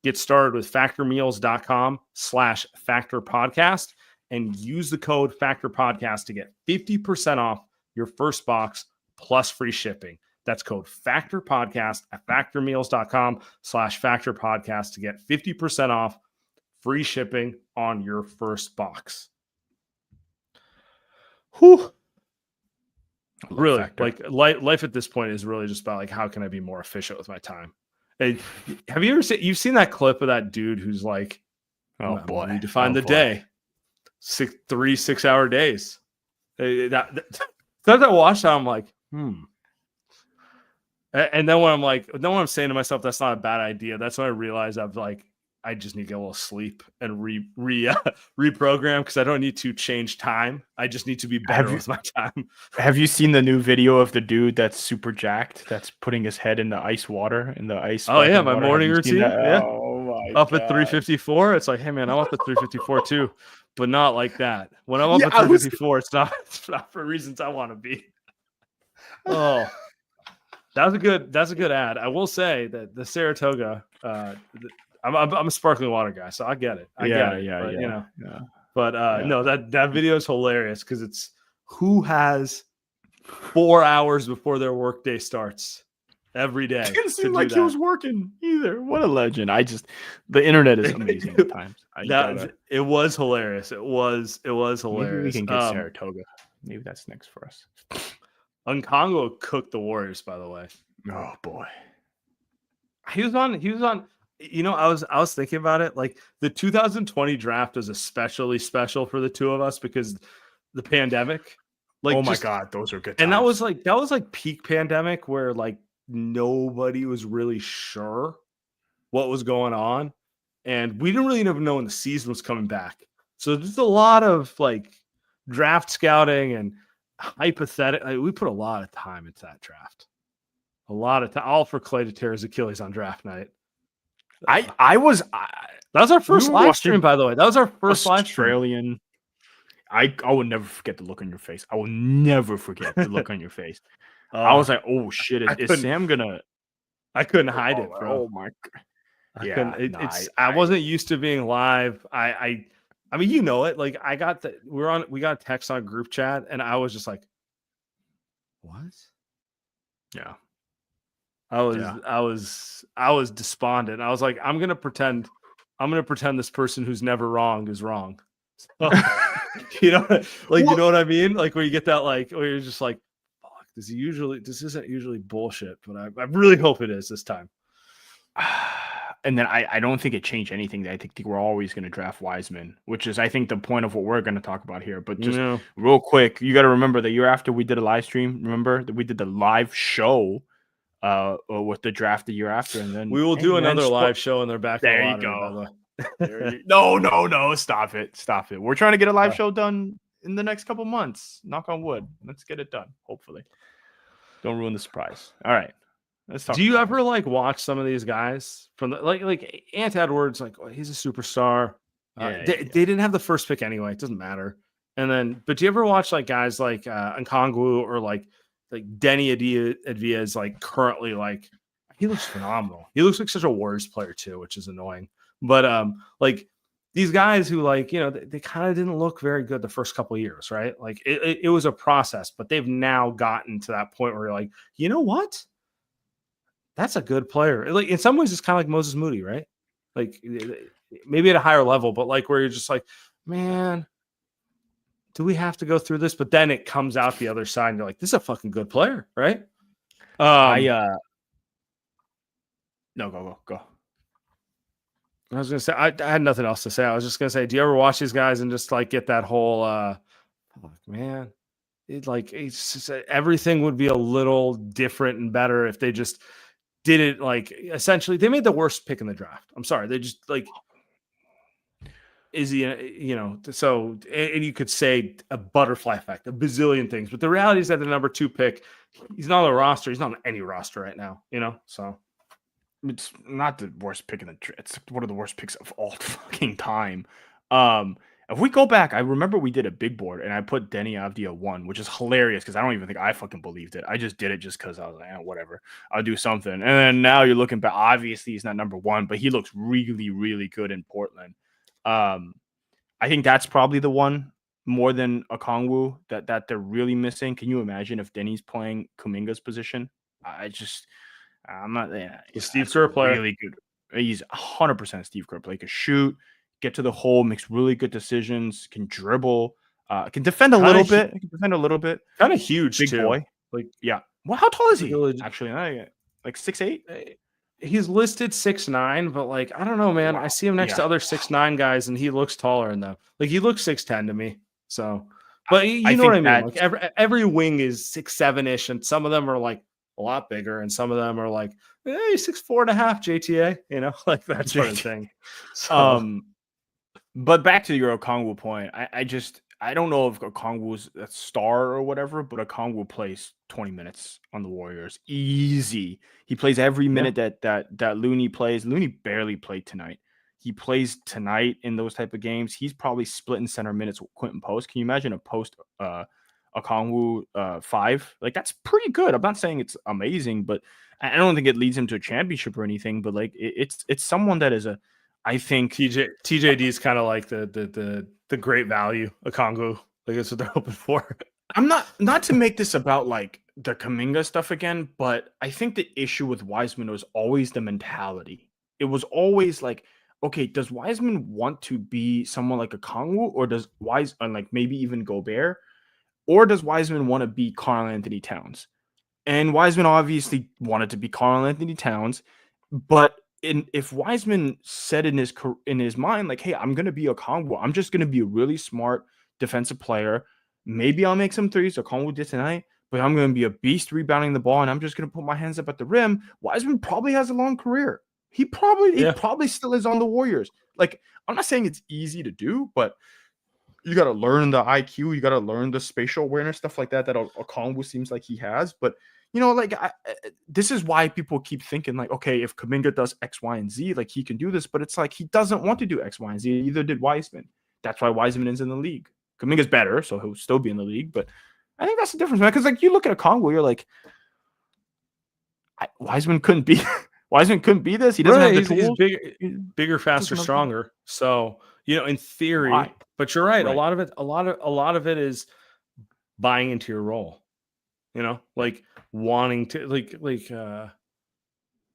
Get started with factormeals.com/factorpodcast and use the code factorpodcast to get 50% off your first box plus free shipping. That's code factorpodcast at factormeals.com/factorpodcast to get 50% off free shipping on your first box. Whew. Really, like life at this point is really just about like, how can I be more efficient with my time? And have you ever seen that clip of that dude who's like, oh I'm boy, redefine the day, 3 6-hour days. That I watched that, I'm like, And then when I'm saying to myself, that's not a bad idea, that's when I realize I just need to get a little sleep and reprogram, because I don't need to change time. I just need to be better with my time. Have you seen the new video of the dude that's super jacked, that's putting his head in the ice water, in the ice? Oh yeah, my water? morning routine. Yeah. Oh my Up God. at 3:54. It's like, hey man, I want the 3:54 too, but not like that. When I'm up at 3:54, it's not for reasons I want to be. Oh, that's a good ad. I will say that the Saratoga, I'm a sparkling water guy, so I get it. No, that video is hilarious, because it's who has 4 hours before their workday starts every day. It didn't seem like he was working either. What a legend. The internet is amazing at times. It was hilarious. It was hilarious. Maybe we can get Saratoga. Maybe that's next for us. Uncongo cooked the Warriors, by the way. Oh boy. He was on, I was thinking about it. Like, the 2020 draft was especially special for the two of us because the pandemic. Like, oh my God, those are good times. And that was like peak pandemic, where like nobody was really sure what was going on, and we didn't really even know when the season was coming back. So there's a lot of like draft scouting and hypothetical. We put a lot of time into that draft. A lot of time, all for Clay to tear his Achilles on draft night. That was our first live stream, by the way. That was our first Australian. I will never forget the look on your face. I will never forget the look on your face. I was like, oh shit, is Sam gonna? I couldn't hide it, bro. Oh my God. Yeah, I wasn't used to being live. I mean, you know it. Like, we got a text on group chat, and I was just like, what? Yeah. I was despondent. I was like, I'm gonna pretend this person who's never wrong is wrong. So, you know what I mean? Like, where you get that, like, where you're just like, fuck, this isn't usually bullshit, but I really hope it is this time. And then I don't think it changed anything. I think we're always going to draft Wiseman, which is, I think, the point of what we're going to talk about here. But just real quick, you got to remember the year after we did a live stream, remember that we did the live show with the draft the year after, and then we will do another live show in their back. There you go. No, stop it. We're trying to get a live show done in the next couple months. Knock on wood. Let's get it done. Hopefully, don't ruin the surprise. All right. Do you ever like watch some of these guys from the like Ant Edwards? Like, oh, he's a superstar. They didn't have the first pick anyway. It doesn't matter. And then, but do you ever watch like guys like Nkongwu or like Denny Advia is like currently, like, he looks phenomenal. He looks like such a Warriors player too, which is annoying. But like these guys who, like, they kind of didn't look very good the first couple of years, right? Like it was a process, but they've now gotten to that point where you're like, you know what? That's a good player. Like, in some ways, it's kind of like Moses Moody, right? Like, maybe at a higher level, but like where you're just like, man, do we have to go through this? But then it comes out the other side, and you're like, this is a fucking good player, right? No, go. I was gonna say I had nothing else to say. I was just gonna say, do you ever watch these guys and just like get that whole man? It's just, everything would be a little different and better if they just did it. Like, essentially, they made the worst pick in the draft. I'm sorry, they just like. Is he, so, and you could say a butterfly effect, a bazillion things, but the reality is that the number 2 pick, he's not on the roster. He's not on any roster right now, so. It's not the worst pick in the draft. It's one of the worst picks of all fucking time. If we go back, I remember we did a big board and I put Denny Avdia 1, which is hilarious because I don't even think I fucking believed it. I just did it just because I was like, whatever, I'll do something. And then now you're looking back, obviously he's not number 1, but he looks really, really good in Portland. I think that's probably the one more than Okongwu that they're really missing. Can you imagine if Denny's playing Kuminga's position? I'm not. Yeah, Steve Kerr player, really good. He's 100% Steve Kerr player. He can shoot, get to the hole, makes really good decisions, can dribble, can defend a Kind little of bit. Can defend a little bit. kind of huge Big too. boy. Like, Yeah. Well, how tall is like a he? Actually, like 6'8"? he's listed 6'9", but like I don't know, man. I Wow. see him next to Yeah. other 6'9" guys, and he looks taller than them. Like he looks 6'10" to me. So, but I you know what think I mean. Like that's every wing is 6'7" ish, and some of them are like a lot bigger, and some of them are like 6'4.5" JTA. You know, like that sort of thing. So But back to your Okongwu point, I don't know if Okongwu's a star or whatever, but Okongwu plays 20 minutes on the Warriors. Easy. He plays every yeah, minute that Looney plays. Looney barely played tonight. He plays tonight in those type of games. He's probably splitting center minutes with Quentin Post. Can you imagine a Post Okongwu 5? Like that's pretty good. I'm not saying it's amazing, but I don't think it leads him to a championship or anything, but like it's someone that is I think TJD is kind of like the great value of Congo. Like that's what they're hoping for. I'm not to make this about like the Kuminga stuff again, but I think the issue with Wiseman was always the mentality. It was always like, okay, does Wiseman want to be someone like a Kongwu, or does like maybe even Gobert, or does Wiseman want to be Karl Anthony Towns? And Wiseman obviously wanted to be Karl Anthony Towns, but if Wiseman said in his mind, like, hey, I'm gonna be a Kongwu, I'm just gonna be a really smart defensive player. Maybe I'll make some threes, or Kongwu did tonight, but I'm gonna be a beast rebounding the ball, and I'm just gonna put my hands up at the rim. Wiseman probably has a long career. He probably still is on the Warriors. Like, I'm not saying it's easy to do, but you got to learn the IQ, you got to learn the spatial awareness, stuff like that. That Okongwu seems like he has, but like this is why people keep thinking like, okay, if Kuminga does X, Y, and Z, like he can do this, but it's like he doesn't want to do X, Y, and Z. Either did Wiseman. That's why Wiseman is in the league. Kuminga's better, so he'll still be in the league. But I think that's the difference, man. Because like you look at Okongwu, you're like, Wiseman couldn't be. Wiseman couldn't be this. He doesn't have the tools. He's bigger, faster, stronger. So in theory, why? But you're right. Right. A lot of it is buying into your role. Like wanting to like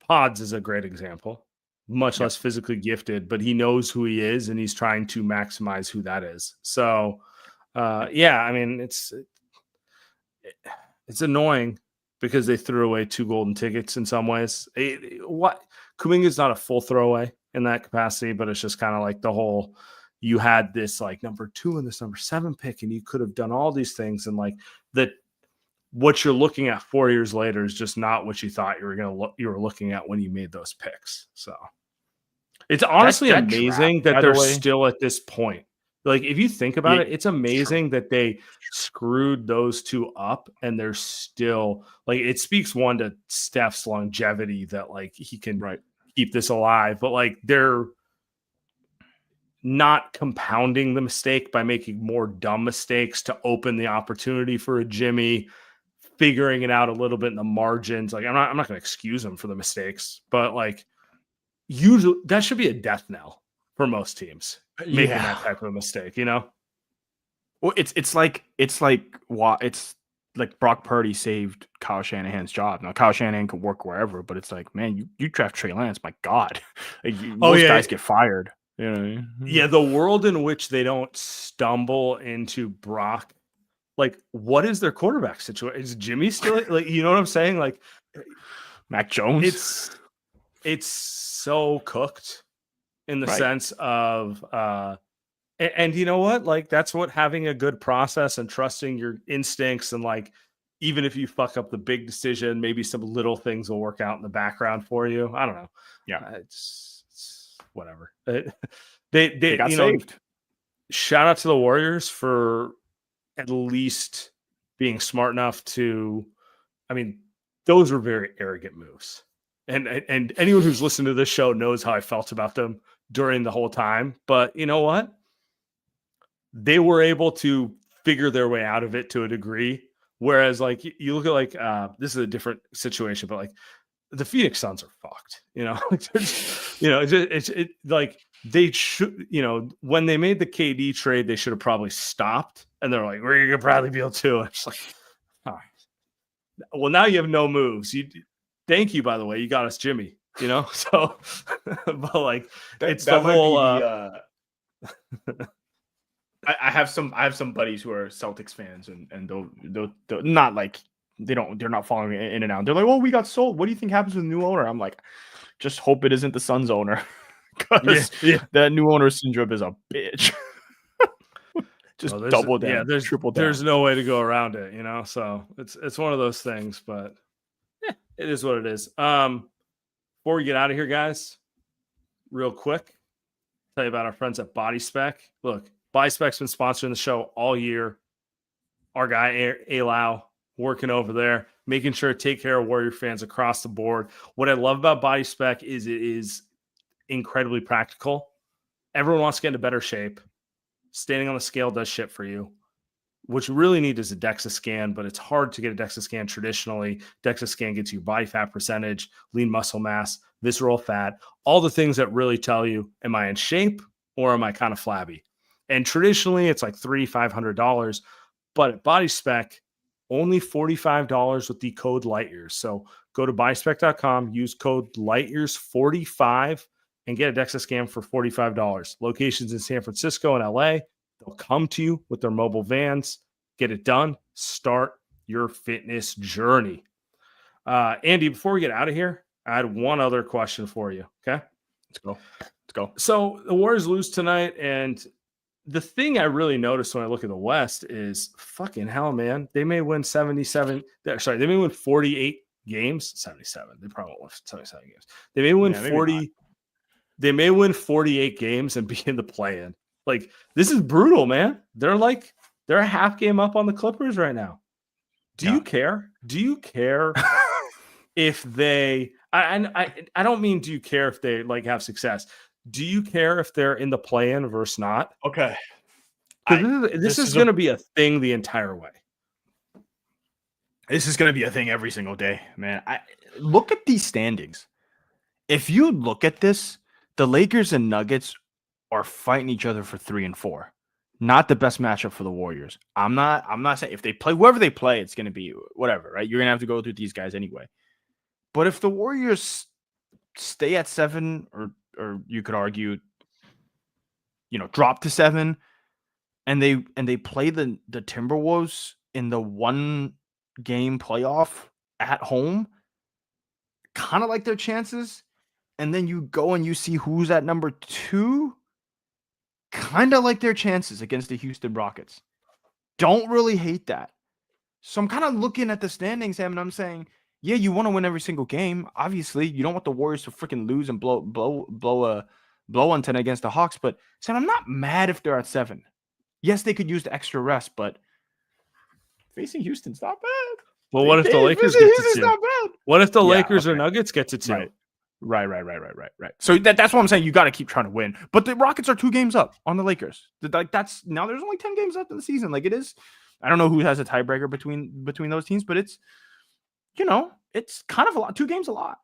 Pods is a great example. Much less physically gifted, but he knows who he is and he's trying to maximize who that is. So yeah, I mean it's annoying because they threw away 2 golden tickets in some ways. Kuminga is not a full throwaway in that capacity, but it's just kind of like the whole you had this like number 2 and this number 7 pick, and you could have done all these things, and like that. What you're looking at 4 years later is just not what you thought you were looking at when you made those picks. So it's honestly amazing that they're still at this point. Like if you think about it, it's amazing that they screwed those 2 up and they're still like, it speaks one to Steph's longevity that like he can keep this alive, but like they're not compounding the mistake by making more dumb mistakes to open the opportunity for a Jimmy, figuring it out a little bit in the margins. Like I'm not going to excuse them for the mistakes, but like usually that should be a death knell for most teams making that type of a mistake, Well, it's like Brock Purdy saved Kyle Shanahan's job. Now Kyle Shanahan can work wherever, but it's like, man, you draft Trey Lance, my God, like, most guys get fired. Yeah, the world in which they don't stumble into Brock. Like, what is their quarterback situation? Is Jimmy still like? You know what I'm saying? Like, Mac Jones. It's so cooked in the sense of, and you know what? Like, that's what having a good process and trusting your instincts, and like, even if you fuck up the big decision, maybe some little things will work out in the background for you. I don't know. Yeah, it's whatever. They got saved. Shout out to the Warriors for at least being smart enough to, I mean, those were very arrogant moves. And anyone who's listened to this show knows how I felt about them during the whole time. But you know what? They were able to figure their way out of it to a degree. Whereas like you look at like, this is a different situation, but like the Phoenix Suns are fucked, it's like they should, when they made the KD trade, they should have probably stopped. And they're like, we're going to Bradley Beal too. And it's like, all right. Well, now you have no moves. Thank you, by the way. You got us Jimmy, so, but like, it's the whole, I have some buddies who are Celtics fans, and they'll not like they're not following me in and out. They're like, "Oh, we got sold. What do you think happens with the new owner?" I'm like, just hope it isn't the Suns owner, because that new owner syndrome is a bitch. Just double down, triple down. There's no way to go around it, you know. So it's one of those things, but it is what it is. Before we get out of here, guys, real quick, tell you about our friends at BodySpec. Look, BodySpec's been sponsoring the show all year. Our guy Alau working over there, making sure to take care of Warrior fans across the board. What I love about BodySpec is it is incredibly practical. Everyone wants to get into better shape. Standing on the scale does shit for you. What you really need is a DEXA scan, but it's hard to get a DEXA scan traditionally. DEXA scan gets you body fat percentage, lean muscle mass, visceral fat, all the things that really tell you, am I in shape or am I kind of flabby? And traditionally, it's like $300-$500, but at BodySpec, only $45 with the code LightYears. So go to bodyspec.com, use code LightYears45, and get a DEXA scan for $45. Locations in San Francisco and LA. They'll come to you with their mobile vans. Get it done. Start your fitness journey. Andy, before we get out of here, I had one other question for you. Okay? Let's go. So the Warriors lose tonight, and the thing I really noticed when I look at the West is fucking hell, man. They may win 77. Sorry, they may win 48 games. 77. They probably won't win 77 games. They may win 40. They may win 48 games and be in the play-in. Like, this is brutal, man. They're a half game up on the Clippers right now. Do you care? Do you care if they I don't mean do you care if they like have success? Do you care if they're in the play-in versus not? Okay. This is going to be a thing the entire way. This is going to be a thing every single day, man. Look at these standings. If you look at this, the Lakers and Nuggets are fighting each other for 3 and 4. Not the best matchup for the Warriors. I'm not saying if they play whoever they play, it's going to be whatever, right? You're going to have to go through these guys anyway. But if the Warriors stay at 7, or you could argue, drop to 7, and they play the Timberwolves in the 1-game playoff at home, kind of like their chances. And then you go and you see who's at number 2, kind of like their chances against the Houston Rockets. Don't really hate that. So I'm kind of looking at the standings, Sam, and I'm saying, yeah, you want to win every single game. Obviously, you don't want the Warriors to freaking lose and blow one 10 against the Hawks. But Sam, I'm not mad if they're at 7. Yes, they could use the extra rest, but facing Houston's not bad. Well, what if the Lakers get to 2? Not bad. What if the Lakers or Nuggets get to 2? Right. So that's what I'm saying. You got to keep trying to win. But the Rockets are 2 games up on the Lakers. That's now there's only 10 games left in the season. Like, it is. I don't know who has a tiebreaker between those teams, but it's it's kind of a lot. 2 games a lot.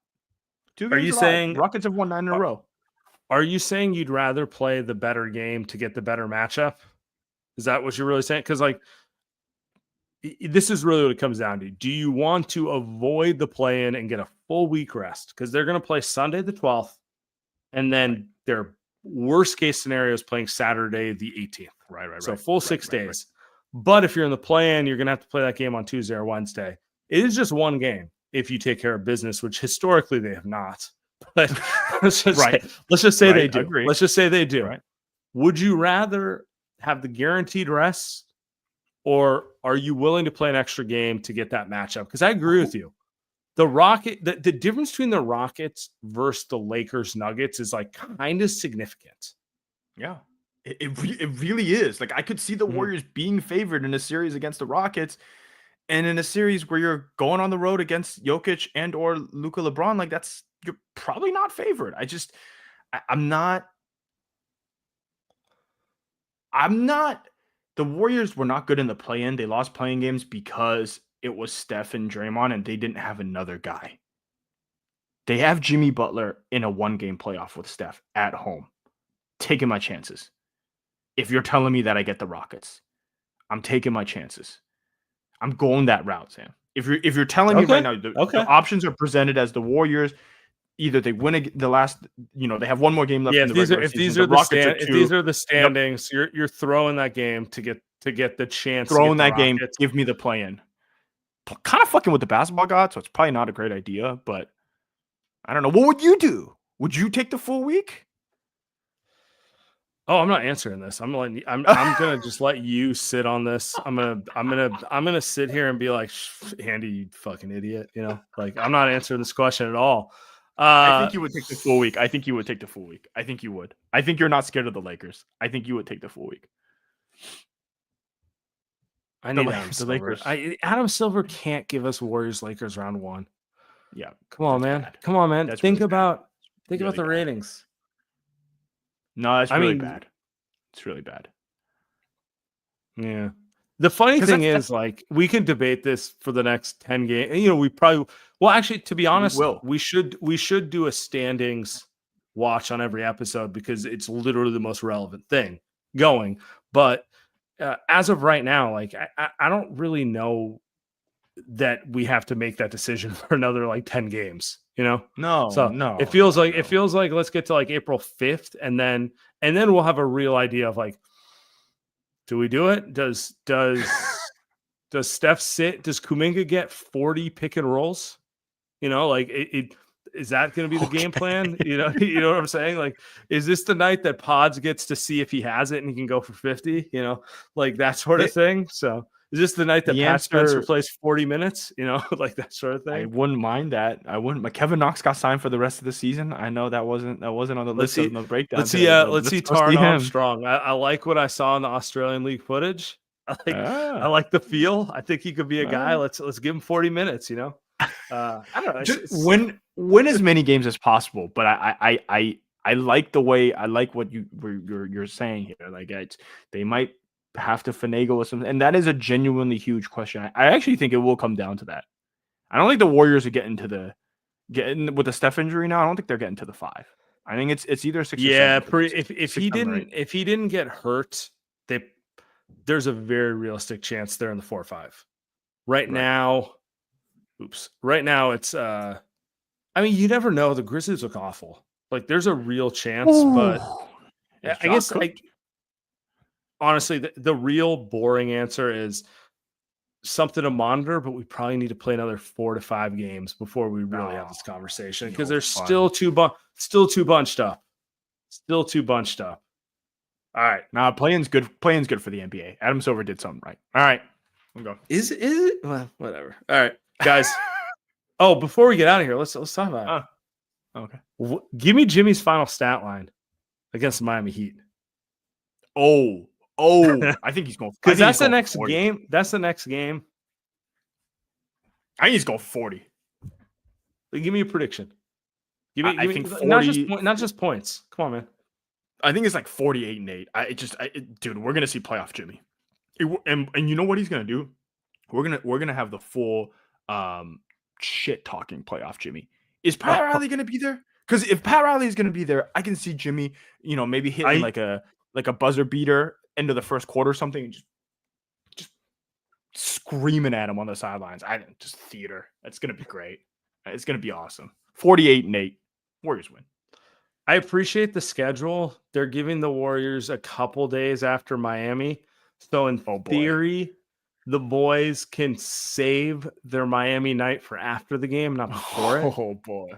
2 games. Are you saying Rockets have won 9 in a row? Are you saying you'd rather play the better game to get the better matchup? Is that what you're really saying? Because this is really what it comes down to. Do you want to avoid the play-in and get a full week rest? Because they're going to play Sunday the 12th, and then their worst-case scenario is playing Saturday the 18th. Right. So full 6 days. But if you're in the play-in, you're going to have to play that game on Tuesday or Wednesday. It is just one game if you take care of business, which historically they have not. But let's just say they do. Agreed. Let's just say they do. Right. Would you rather have the guaranteed rest, or are you willing to play an extra game to get that matchup? Because I agree with you. The difference between the Rockets versus the Lakers Nuggets is kind of significant. Yeah, it really is. Like, I could see the Warriors being favored in a series against the Rockets, and in a series where you're going on the road against Jokic and or Luka LeBron, you're probably not favored. I'm not. The Warriors were not good in the play-in. They lost playing games because it was Steph and Draymond, and they didn't have another guy. They have Jimmy Butler in a 1-game playoff with Steph at home. Taking my chances. If you're telling me that I get the Rockets, I'm taking my chances. I'm going that route, Sam. If you're telling me right now, the options are presented as the Warriors, either they win the last, they have one more game left in the regular season. If these are the standings, you're throwing that game to get the chance. Throwing that game, give me the play-in. Kind of fucking with the basketball god, so it's probably not a great idea. But I don't know. What would you do? Would you take the full week? Oh, I'm not answering this. I'm gonna just let you sit on this. I'm gonna sit here and be like, Andy, you fucking idiot. Like I'm not answering this question at all. I think you would take the full week. I think you would take the full week. I think you would. I think you're not scared of the Lakers. I think you would take the full week. I need Adam Silver. Adam Silver can't give us Warriors-Lakers round 1. Yeah, come on, man. Bad. Come on, man. Think about the bad. ratings. No, that's really bad. It's really bad. Yeah. The funny thing is, like, we can debate this for the next 10 games. We probably actually, to be honest, we should do a standings watch on every episode because it's literally the most relevant thing going. But as of right now, like, I don't really know that we have to make that decision for another like 10 games. No. It feels like let's get to like April 5th, and then we'll have a real idea of like, do we do it? Does Steph sit? Does Kuminga get 40 pick and rolls? Like is that going to be the game plan? You know what I'm saying? Like, is this the night that Pods gets to see if he has it and he can go for 50? Like that sort of thing. So is this the night that Pat Spencer plays 40 minutes? Like that sort of thing. I wouldn't mind that. I wouldn't. Kevin Knox got signed for the rest of the season. I know that wasn't on the list of the breakdown. Let's see Taron Armstrong. I like what I saw in the Australian League footage. I like the feel. I think he could be a guy. Let's give him 40 minutes. I don't know. Just win as many games as possible. But I like the way I like what you're saying here. Like they might have to finagle with something, and that is a genuinely huge question. I actually think it will come down to that. I don't think the Warriors are getting with the Steph injury now. I don't think they're getting to the 5. I think it's either 6 or 7. If he didn't get hurt, there's a very realistic chance they're in the 4 or 5. Right now, it's you never know. The Grizzlies look awful. Like there's a real chance, but I guess honestly, the real boring answer is something to monitor, but we probably need to play another 4 to 5 games before we really have this conversation because they're still too bunched up. Still too bunched up. All right. Now playing's good. Playing's good for the NBA. Adam Silver did something right. All right. We'll go. Is it? Well, whatever. All right, guys. Before we get out of here, let's talk about it. Okay. Give me Jimmy's final stat line against the Miami Heat. Oh, I think he's going because that's the next 40. Game. That's the next game. I think he's going 40. Give me a prediction. I think 40, not just points. Come on, man. I think it's like 48 and 8. Dude, we're gonna see playoff Jimmy, and you know what he's gonna do? We're gonna have the full shit talking playoff Jimmy. Is Pat Riley gonna be there? Because if Pat Riley is gonna be there, I can see Jimmy, maybe hitting like a buzzer beater end of the first quarter or something, and just screaming at him on the sidelines. Just theater. That's gonna be great. It's gonna be awesome. 48 and 8. Warriors win. I appreciate the schedule. They're giving the Warriors a couple days after Miami. So in theory, the boys can save their Miami night for after the game, not before it. Oh boy.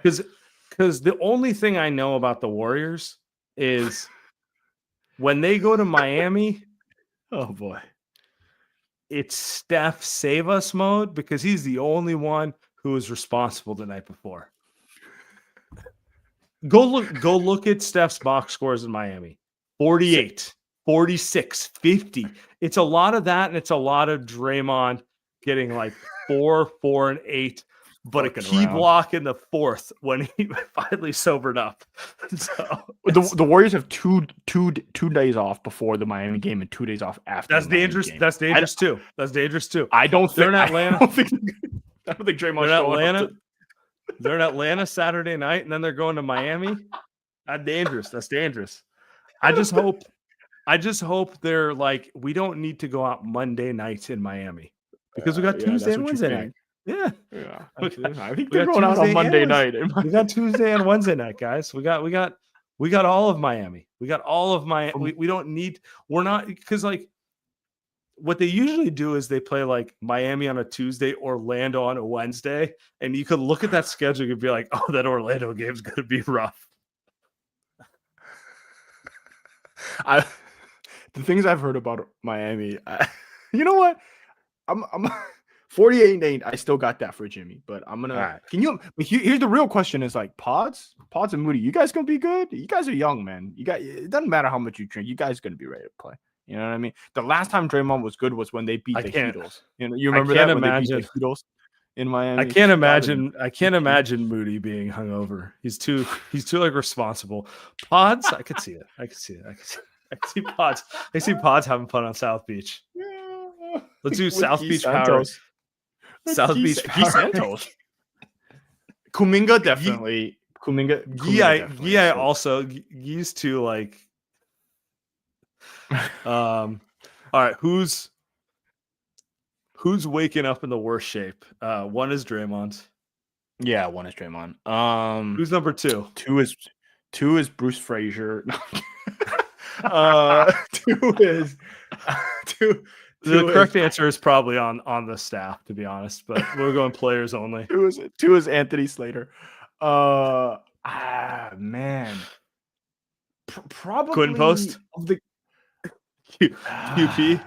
Because the only thing I know about the Warriors is when they go to Miami, oh boy, it's Steph save us mode because he's the only one who was responsible the night before. Go look at Steph's box scores in Miami. 48, 46, 50. It's a lot of that, and it's a lot of Draymond getting like 4, 4, and 8, but a key block in the 4th when he finally sobered up. So the Warriors have two days off before the Miami game and 2 days off after. That's dangerous. That's dangerous too. That's dangerous too. I don't think they're in Atlanta. I don't think Draymond's showing Atlanta. They're in Atlanta Saturday night, and then they're going to Miami. That's dangerous. That's dangerous. I just hope they're like, we don't need to go out Monday nights in Miami because we got Tuesday and Wednesday night. Yeah. I think we they're got going out on Tuesday Monday and night. we got Tuesday and Wednesday night, guys. We got all of Miami. We got all of my. We don't need. We're not because like what they usually do is they play like Miami on a Tuesday, Orlando on a Wednesday, and you could look at that schedule and be like, oh, that Orlando game's gonna be rough. The things I've heard about Miami, you know what? I'm 48-8. I still got that for Jimmy, but I'm gonna. Right. Can you? Here's the real question: is like Pods and Moody. You guys gonna be good? You guys are young, man. It doesn't matter how much you drink. You guys gonna be ready to play. You know what I mean? The last time Draymond was good was when they beat the Heatles. You know, you remember that when they beat the Heatles in Miami? I can't imagine Moody being hungover. He's too like responsible. Pods, I could see it. I could see Pods. I see Pods having fun on South Beach. Let's do South Beach Power. South Beach Santos. Kuminga definitely. Kuminga. Yeah. Also used to like. All right. Who's waking up in the worst shape? One is Draymond. Yeah, one is Draymond. Who's number two? Two is Bruce Frazier. Two. The correct answer is probably on the staff, to be honest, but we're going players only. Two is Anthony Slater. Man. Probably Quinn Post of the QP.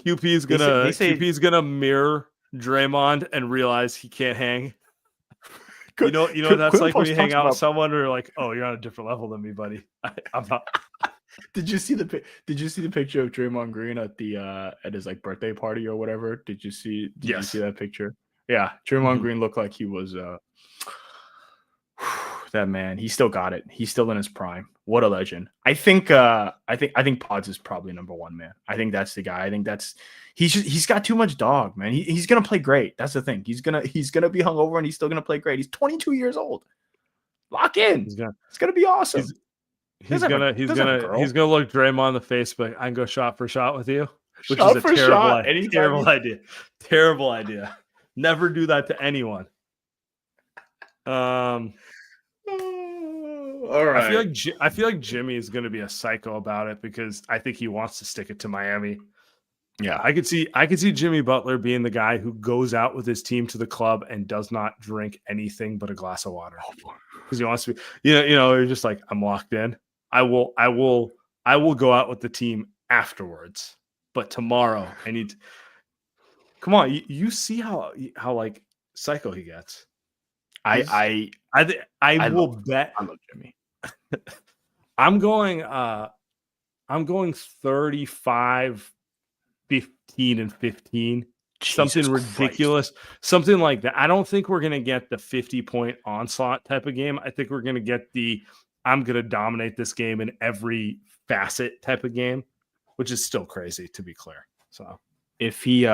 QP's gonna mirror Draymond and realize he can't hang. You know that's like when you hang out with someone or like, oh, you're on a different level than me, buddy. I'm not. Did you see the picture of Draymond Green at his like birthday party or whatever? Did you see that picture? Yeah, Draymond Green looked like he was that man. He still got it. He's still in his prime. What a legend. I think Pods is probably number one, man. I think that's the guy. I think he's got too much dog, man. He's gonna play great. That's the thing. He's gonna be hungover and he's still gonna play great. He's 22 years old. Lock in. It's gonna be awesome. He's gonna look Draymond in the face, but I can go shot for shot with you, which shot is a terrible idea. Terrible idea. Never do that to anyone. All right. I feel like Jimmy is going to be a psycho about it because I think he wants to stick it to Miami. Yeah, I could see Jimmy Butler being the guy who goes out with his team to the club and does not drink anything but a glass of water because he wants to be. You're just like, I'm locked in. I will go out with the team afterwards, but tomorrow I need to. Come on, you see how like psycho he gets. I will bet. I love Jimmy. I'm going 35, 15, and 15. Something ridiculous. Something like that. I don't think we're going to get the 50-point onslaught type of game. I think we're going to get I'm going to dominate this game in every facet type of game, which is still crazy to be clear. So if he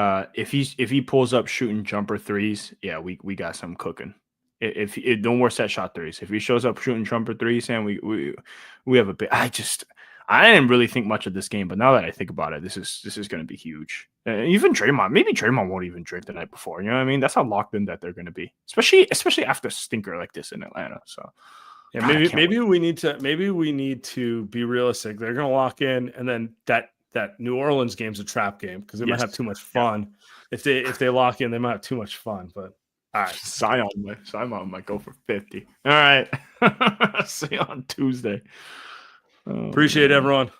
pulls up shooting jumper threes, yeah, we got some cooking. If don't more set shot threes. If he shows up shooting jumper threes, and we have a bit. I didn't really think much of this game, but now that I think about it, this is going to be huge. Even Draymond, maybe Draymond won't even drink the night before. You know what I mean? That's how locked in that they're going to be, especially after a stinker like this in Atlanta. So yeah, maybe we need to be realistic. They're going to lock in, and then that New Orleans game's a trap game because they might have too much fun. Yeah. If they lock in, they might have too much fun, but. All right, Zion might go for 50. All right, see you on Tuesday. Appreciate everyone.